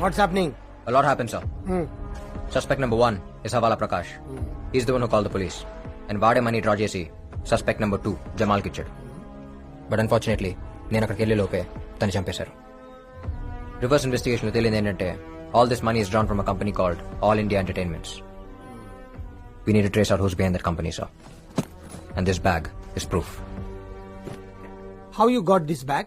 What's happening? A lot happened, sir. Suspect number 1 is Havala Prakash. He's the one who called the police. And వాడే money draw చేసి suspect number 2 జమాల్కి ఇచ్చాడు. But unfortunately నేను అక్కడికి వెళ్ళే లోపే తను చంపేశారు. రివర్స్ ఇన్వెస్టిగేషన్ లో తేలింది ఏంటంటే all this money is drawn from a company called All India Entertainments. We need to trace out who's behind that company, sir. And this bag is proof. How you got this bag?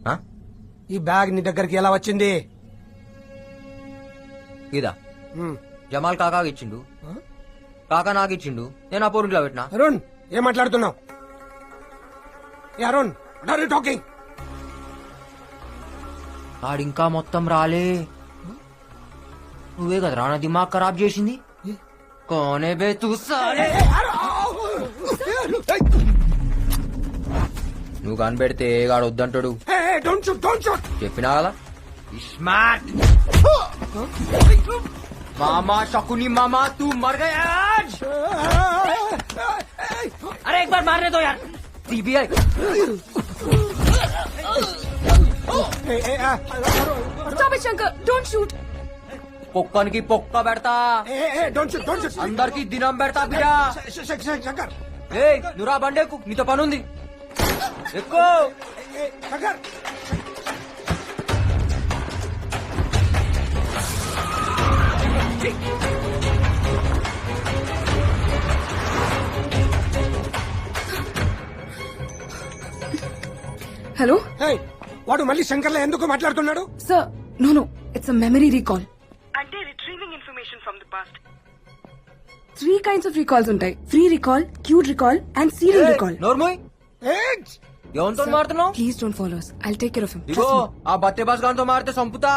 Huh? ఈ bag నీ దగ్గరికి ఎలా వచ్చింది? ఇదా జమాల్ కాకాకి ఇచ్చిండు, కాకా నాకు ఇచ్చిండు, నేను ఆ పోరుంట్లో పెట్టినా. అరుణ్ ఏం మాట్లాడుతున్నావు? ఏ Arun, what are you talking? ఆడింకా మొత్తం రాలే. నువ్వే కదా రానా దిమాగ్ ఖరాబ్ చేసింది. కోనే బే తూ సాలే. నువ్వు కనిపెడితే గాడు వద్దంటాడు. చెప్పినా కదా ఇస్మార్ట్ మామా शकुनी मामा तू मर गया आज. अरे एक बार मारने दो यार. CBI Stop it, Shankar. Don't shoot. పొక్కనికి పొక్క పెడతా, అందరికి దినం పెడతా బిడ్డా. ఏ నువ్వురా బండేకు, నీతో పని ఉంది. ఎక్కువ Hello? వాడు మళ్ళీ శంకర్లో ఎందుకు మాట్లాడుతున్నాడు? Sir, no. It's a memory recall. అంటే retrieving information from the past. 3 kinds of recalls ఉంటాయి. Free recall, cute recall, and serial recall. నోర్మోయ్ ఎవరితో మారుతున్నావు? Please don't follow us. I'll take care of him. ఇగో ఆ బత్తే boss గారితో మారితే సంపుతా.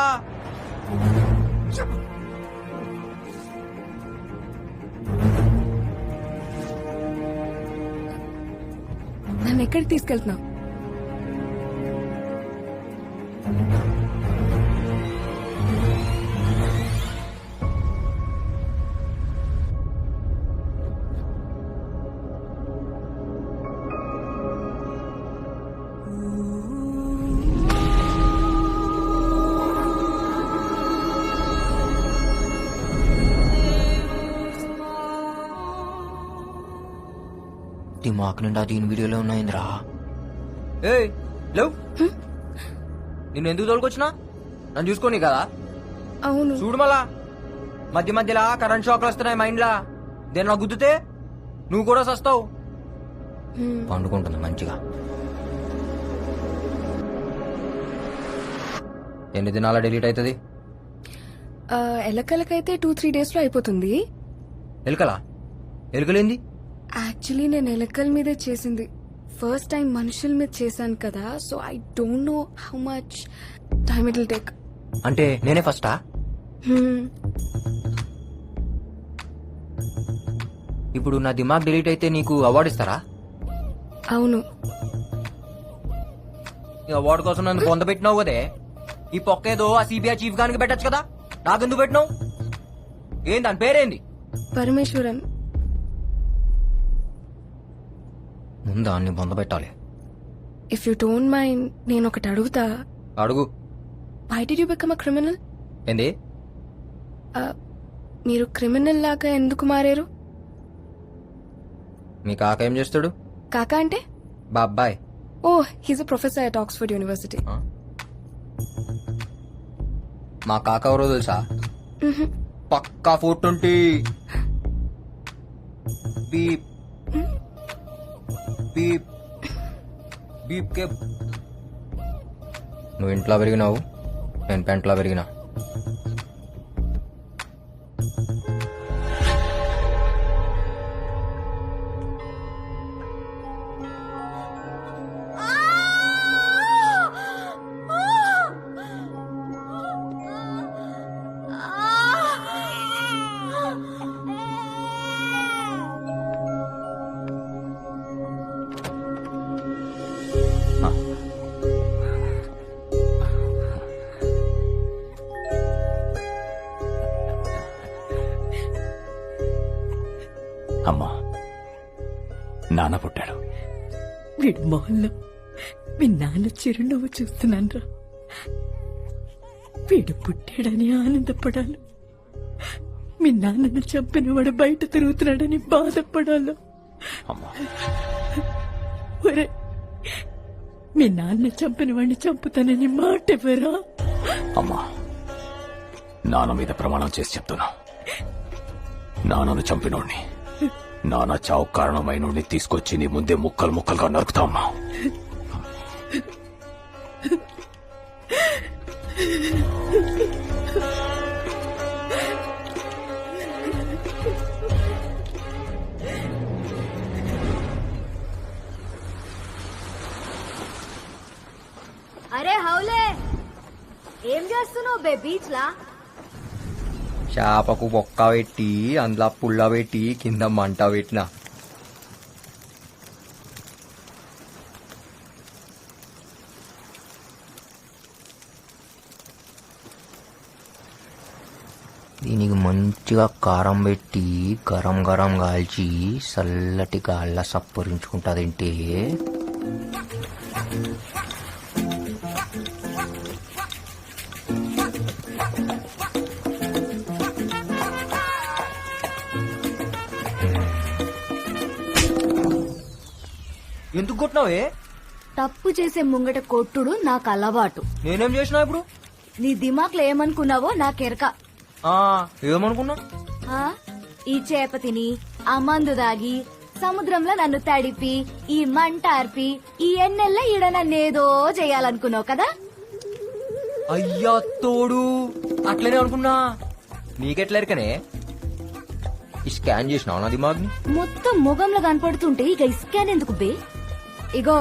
నన్ను ఎక్కడికి తీసుకెళ్తున్నావు? దిమాక్ నిండా దీని వీడియోలో ఉన్నాయిందిరా. ఏ లేవు, నిన్ను ఎందుకు తోలుకొచ్చినా? నన్ను చూసుకోని కదా. అవును. చూడు మళ్ళా మధ్య మధ్యలా కరెంట్ షాక్లు వస్తున్నాయి మైండ్ లా. దేని నాకు గుద్దుతే నువ్వు కూడా సస్తావు. పండుకుంటుంది మంచిగా. ఎన్ని దినాల డిలీట్ అవుతుంది? ఎలకలకైతే 2-3 days లో అయిపోతుంది. ఎలుకలా? ఎలుకలేంది? యాక్చువల్లీ నేను ఎలకల మీదే చేసింది. ఫస్ట్ టైం మనుషుల మీద చేశాను కదా, so I don't know how much time it will take. అంటే నేనే ఫస్టా? ఇప్పుడు నా దిమాగ్ డిలీట్ అయితే నీకు అవార్డు ఇస్తారా? అవును. ఈ అవార్డు కోసం నన్ను పొందబెట్టినావు కదే. ఈ పొక్కేదో ఆ సిబిఐ చీఫ్ గానికి పెట్టచ్చు కదా, నాకెందుకు పెట్టినావు? ఏం దాని పేరేంది? పరమేశ్వరన్. ముందా అన్ని పొందబెట్టాలి. ఇఫ్ యూ డోంట్ మైండ్ నేను ఒకటి అడుగుతా. అడుగు. Why did you become a criminal? ఏంది? మీరు క్రిమినల్ లాగా ఎందుకు మారారు? మీ కాక ఏం చేస్తాడు? కాకా అంటే? బాబాయ్. ఓ, he's a professor at Oxford university. మా కాక ఎవరో తెలుసా? పక్కా 420. Beep beep beep K. నువ్వు ఇంట్లో పెరిగినావు, నేను పెంట్లో పెరిగినా. అమ్మా, నాన్న పుట్టాడు. వీడి మొహంలో మీ నాన్న చిరునవ్వు చూస్తున్నాన్రా. వీడు పుట్టాడని ఆనందపడాలి, మీ నాన్నను చంపిన వాడు బయట తిరుగుతున్నాడని బాధపడాలి. ఒరే, మీ నాన్న చంపిన వాడిని చంపుతానని మాట ఎవరా? అమ్మా, నాన్న మీద ప్రమాణం చేసి చెప్తున్నా, నాన్నను చంపినోడిని, నాన్న చావు కారణమైనోడిని తీసుకొచ్చి నీ ముందే ముక్కలు ముక్కలుగా నరుకుతా అమ్మా. అరే హౌలే, ఏం చేస్తున్నావు బే బీచ్ లా? చేపకు బొక్క పెట్టి అందులో పుల్ల పెట్టి కింద మంట పెట్టిన. దీనికి మంచిగా కారం పెట్టి గరం గరం కాల్చి చల్లటి గాళ్ళ సప్పరించుకుంటాదంటే ఎందుకు కొట్టినావే? తప్పు చేసే ముంగట కొట్టుడు నాకు అలవాటు. నేనేం చేసినా ఇప్పుడు? నీ దిమాక్లో ఏమనుకున్నావో నాకెరక. ఏమనుకున్నా? ఆ? ఈ చేప తిని, ఆ మందు దాగి, సముద్రంలో నన్ను తడిపి, ఈ మంట ఆర్పి, ఈ ఎన్నెల్ల ఈడ నన్నేదో చేయాలనుకున్నావు కదా? అయ్యా తోడు, అట్లనే అనుకున్నా. నీకెట్లరికనే ఈ స్కాన్ చేసినావు నా దిమాగ్ని? మొత్తం ముఖంలో కనపడుతుంటే ఇక ఇస్కాన్ ఎందుకు బే? ఇగో,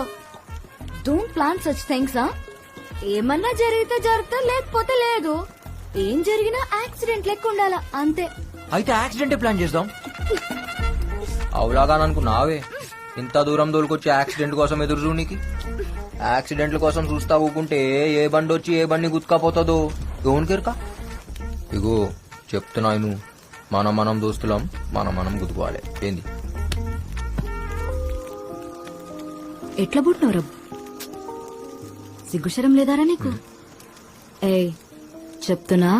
డోంట్ ప్లాన్ సచ్ థింగ్స్. ఏమన్నా జరిగితే జరుగుతా, లేకపోతే లేదు. ఏం జరిగినా యాక్సిడెంట్ లెక్క ఉండాలా, అంతే. అయితే యాక్సిడెంట్ ప్లాన్ చేద్దాం. అవులాగా అనుకున్నావే, ఇంత దూరం దోలుకొచ్చి యాక్సిడెంట్ కోసం ఎదురు చూడనికి. యాక్సిడెంట్ల కోసం చూస్తా ఊకుంటే ఏ బండి వచ్చి ఏ బండి గుత్తుకపోతుందో ఎవరికెరక. ఇగో చెప్తున్నాను, మనం దోస్తులం, మనం గుద్దుకోవాలి. ఏంది? ఎట్లా పుట్టినవరా? సిగ్గుశరం లేదారా నీకు? ఏయ్ చెప్తున్నా,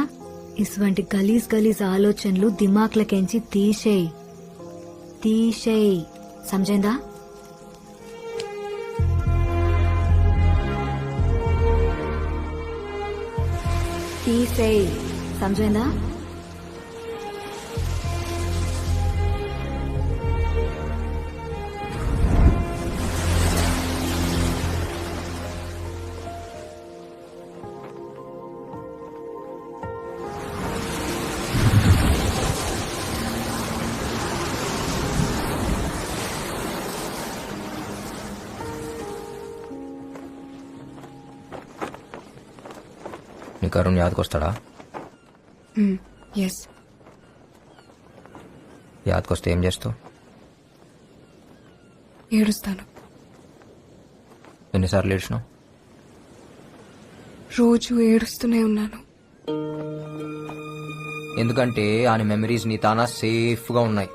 ఇటువంటి గలీజ్ గలీజ్ ఆలోచనలు దిమాక్లకెంచి తీసేయ్, సమజైందా? తీసేయ్, సమజైందా? నీకు అరుణ్ యాదకొస్తాడా? ఎస్. యాదకొస్తే ఏం చేస్తావు? ఏడుస్తాను. ఎన్నిసార్లు ఏడ్చినావు? రోజు ఏడుస్తూనే ఉన్నాను. ఎందుకంటే ఆయన మెమరీస్ నీ తానా సేఫ్ గా ఉన్నాయి.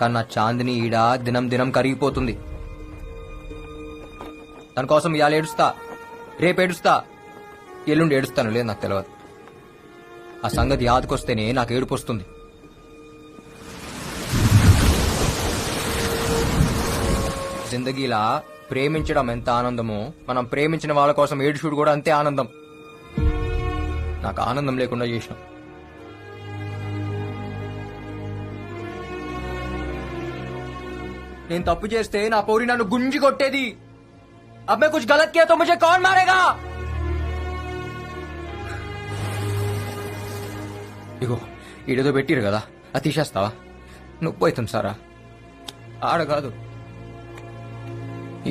కానీ నా చాందిని ఈడ దినం దినం కరిగిపోతుంది. దానికోసం ఇవాళ ఏడుస్తా, రేపు ఏడుస్తా, ఎల్లుండి ఏడుస్తాను, లేదు నాకు తెలియదు. ఆ సంగతి యాదకొస్తేనే నాకు ఏడుపు వస్తుంది. జిందగీలా ప్రేమించడం ఎంత ఆనందమో, మనం ప్రేమించిన వాళ్ళ కోసం ఏడుచుడు కూడా అంతే ఆనందం. నాకు ఆనందం లేకుండా చేసినాం. నేను తప్పు చేస్తే నా పోరి నన్ను గుంజి కొట్టేది. अब मैं कुछ गलत किया तो मुझे कौन मारेगा? ఇగో ఈడేదో పెట్టిరు కదా, అది తీసేస్తావా? నొప్పి అవుతుంది సారా. ఆడ కాదు,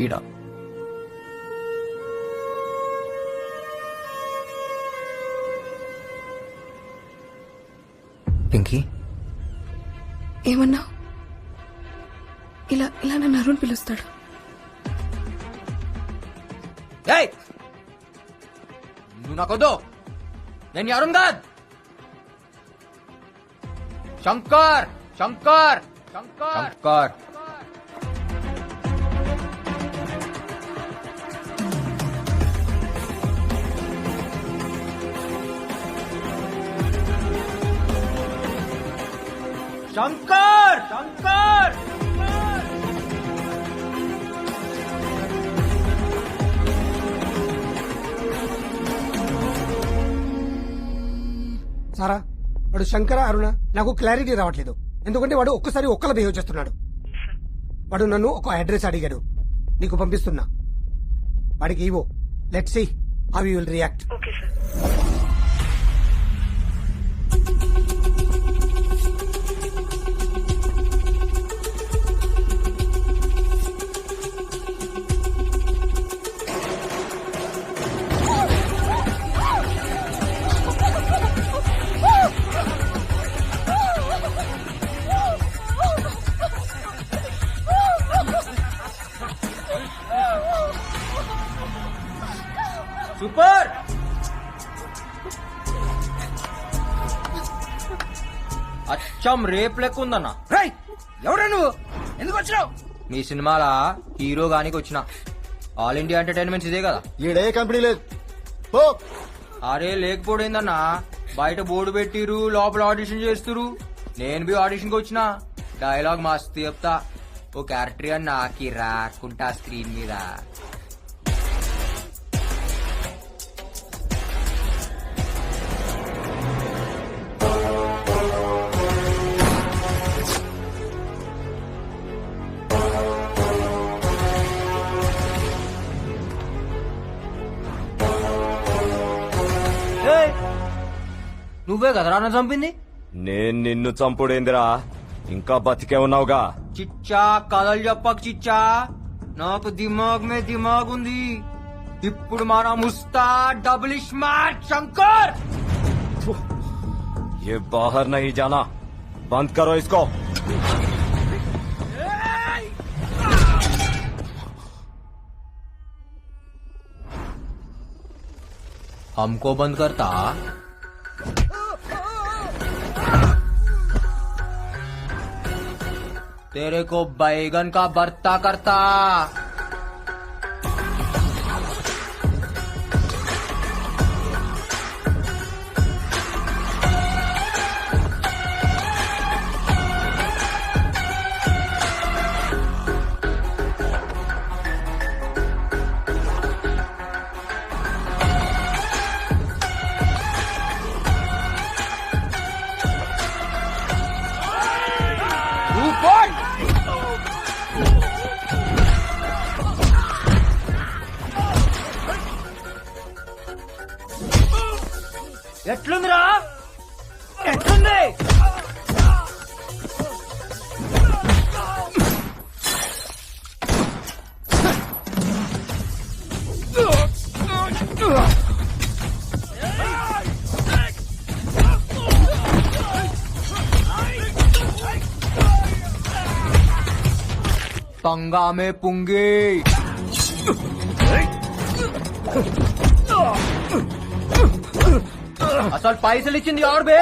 ఈడ. పింకీ, ఏమన్నా? ఇలా నన్ను అరుణ్ పిలుస్తాడు. ఏయ్, నువ్వు నాకొద్దు, నేను అరుణ్ కాదు. శంకర్ శంకర్ శంకర్ శంకర్ శంకర్ శంకర్ సారా వాడు శంకర అరుణ నాకు క్లారిటీ రావట్లేదు. ఎందుకంటే వాడు ఒక్కసారి ఒక్కలా బిహేవ్ చేస్తున్నాడు. వాడు నన్ను ఒక అడ్రస్ అడిగాడు, నీకు పంపిస్తున్నా. వాడికి ఇవో, let's see how you will react. Okay, sir. Super. అచ్చం రేప్ లెక్క ఉందన్న. ఎవరా నువ్వు, ఎందుకు వచ్చినావు? మీ సినిమాల హీరో గానికి వచ్చిన. ఆల్ ఇండియా ఎంటర్టైన్మెంట్స్ ఇదే కదా. ఈడే కంపెనీ లేదు. పో. అరే లేకపోయిందన్నా, బయట బోర్డు పెట్టిరు, లోపల ఆడిషన్ చేస్తురు. నేను బి ఆడిషన్ కి వచ్చిన. డైలాగ్ మస్తు చెప్తా. ఓ క్యారెక్టర్ అని నాకి రాకుంటా స్క్రీన్ మీద. నువ్వే కదరా నన్ను చంపింది. నేను నిన్ను చంపుడేందిరా, ఇంకా బతికే ఉన్నావుగా. చిచ్చా కథలు చెప్పక చిచ్చా, నాకు దిమాగ్ మే దిమాగ్ ఉంది. ఇప్పుడు మన ముస్తా డబుల్ స్మార్ట్ శంకర్. ये बाहर नहीं जाना, बंद करो इसको. हमको बंद करता. तेरे को बैगन का भरता करता. ఎట్లుందిరా, ఎట్లుంది? पंगा में पुंगी. అసలు పైసలు ఇచ్చింది ఎవరు బే?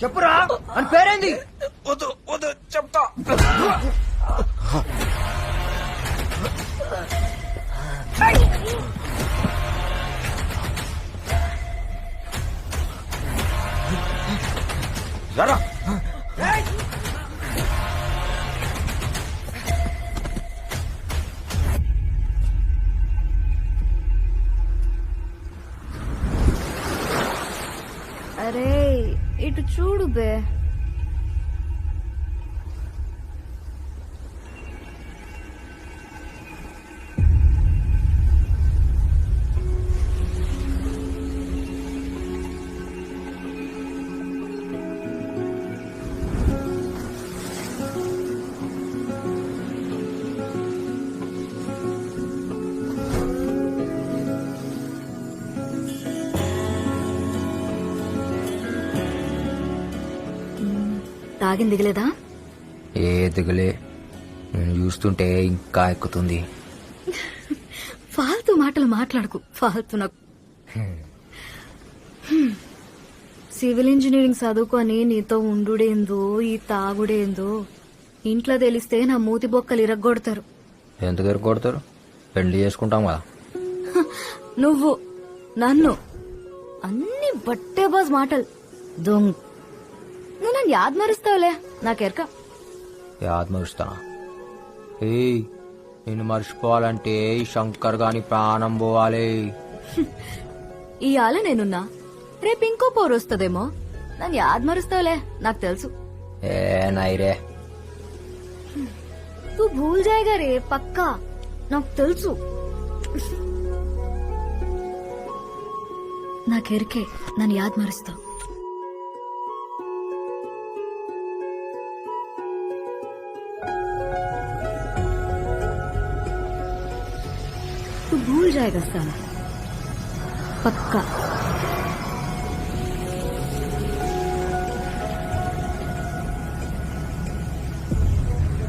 చెప్పురా, అని పేరేంది? వద్దు వద్దు చెప్తా. जरा అరే ఇటు చూడు బే. ఆగిన దిగలేదా? ఏ దిగులే, నేను చూస్తుంటే ఇంకా ఎక్కుతుంది. ఫాల్తూ మాటలు మాట్లాడకు, ఫాల్తూ నాకు. సివిల్ ఇంజనీరింగ్ చదువుకొని నీతో ఉండుడేందో ఈ తాగుడేందో ఇంట్లో తెలిస్తే నా మూతి బొక్కలు ఇరగ్గొడతారు. ఎందుకు ఎరుకొడతారు? పెళ్లి చేసుకుంటాం కదా. నువ్వు నన్ను అన్ని బట్టే బాజ్ మాటలు దొంగ. నువ్వు నన్ను యాద్ మరుస్తావులే, నాకెరక. యాద్ మరుస్తానా? ఏయ్, నేను మర్చిపోవాలంటే ఈ శంకర్ గాని ప్రాణం పోవాలి. ఇవాళ నేనున్నా, రేపు ఇంకో పోరు వస్తుందేమో. నన్ను యాద్ మరుస్తావులే, నాకు తెలుసు. ఏ నైరే, తూ భూల్ జాయేగా రే, పక్కా నాకు తెలుసు. నాకెరికే నన్ను యాద్ మరుస్తావు. तू भूल जाएगा साला, पक्का.